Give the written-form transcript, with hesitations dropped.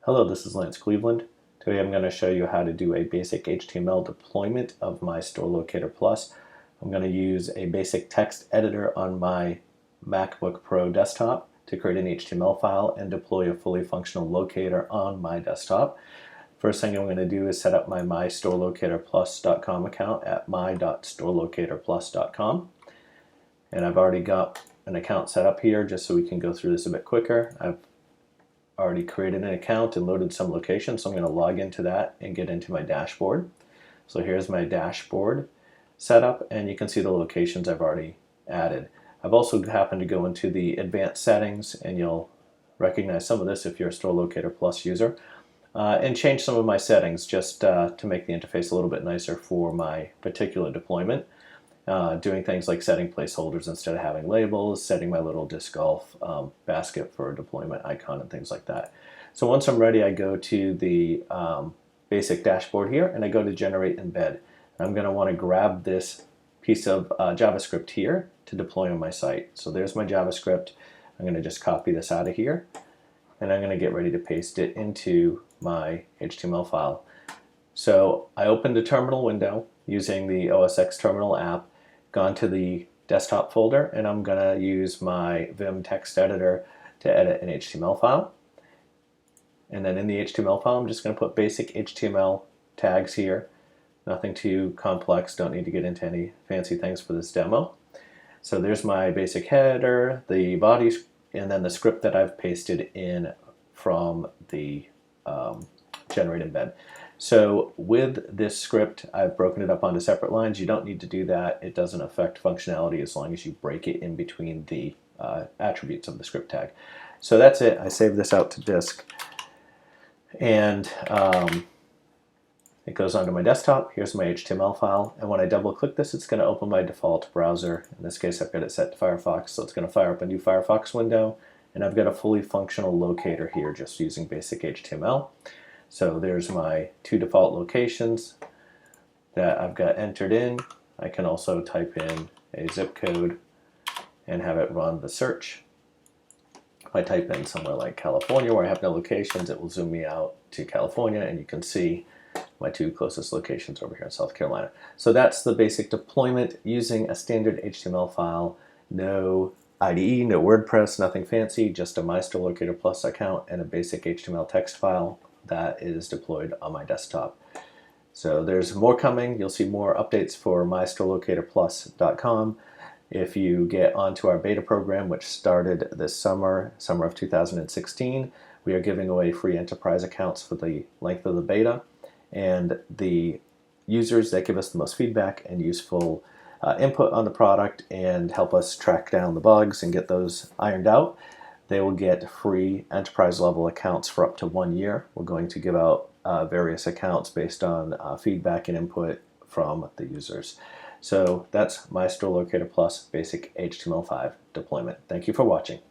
Hello, this is Lance Cleveland. Today I'm going to show you how to do a basic HTML deployment of my Store Locator Plus. I'm going to use a basic text editor on my MacBook Pro desktop to create an HTML file and deploy a fully functional locator on my desktop. First thing I'm going to do is set up my MyStoreLocatorPlus.com account at my.storelocatorplus.com. And I've already got an account set up here just so we can go through this a bit quicker. I've already created an account and loaded some locations, so I'm going to log into that and get into my dashboard. So here's my dashboard setup, and you can see the locations I've already added. I've also happened to go into the advanced settings, and you'll recognize some of this if you're a Store Locator Plus user, and change some of my settings just to make the interface a little bit nicer for my particular deployment. Doing things like setting placeholders instead of having labels, setting my little disc golf basket for a deployment icon and things like that. So once I'm ready, I go to the basic dashboard here and I go to generate embed. I'm going to want to grab this piece of JavaScript here to deploy on my site. So there's my JavaScript. I'm going to just copy this out of here and I'm going to get ready to paste it into my HTML file. So I opened a terminal window using the OS X terminal app, gone to the desktop folder, and I'm going to use my Vim text editor to edit an HTML file. And then in the HTML file, I'm just going to put basic HTML tags here. Nothing too complex, don't need to get into any fancy things for this demo. So there's my basic header, the body, and then the script that I've pasted in from the generate embed. So with this script, I've broken it up onto separate lines. You don't need to do that. It doesn't affect functionality as long as you break it in between the attributes of the script tag. So that's it. I save this out to disk, and it goes onto my desktop. Here's my HTML file, and when I double click this, it's going to open my default browser. In this case, I've got it set to Firefox, so it's going to fire up a new Firefox window, and I've got a fully functional locator here just using basic HTML. So there's my two default locations that I've got entered in. I can also type in a zip code and have it run the search. If I type in somewhere like California where I have no locations, it will zoom me out to California, and you can see my two closest locations over here in South Carolina. So that's the basic deployment using a standard HTML file. No IDE, no WordPress, nothing fancy, just a MyStoreLocator Plus account and a basic HTML text file that is deployed on my desktop. So there's more coming. You'll see more updates for MyStoreLocatorPlus.com. If you get onto our beta program, which started this summer of 2016, we are giving away free enterprise accounts for the length of the beta, and the users that give us the most feedback and useful input on the product and help us track down the bugs and get those ironed out, they will get free enterprise level accounts for up to 1 year. We're going to give out various accounts based on feedback and input from the users. So that's my Store Locator Plus basic HTML5 deployment. Thank you for watching.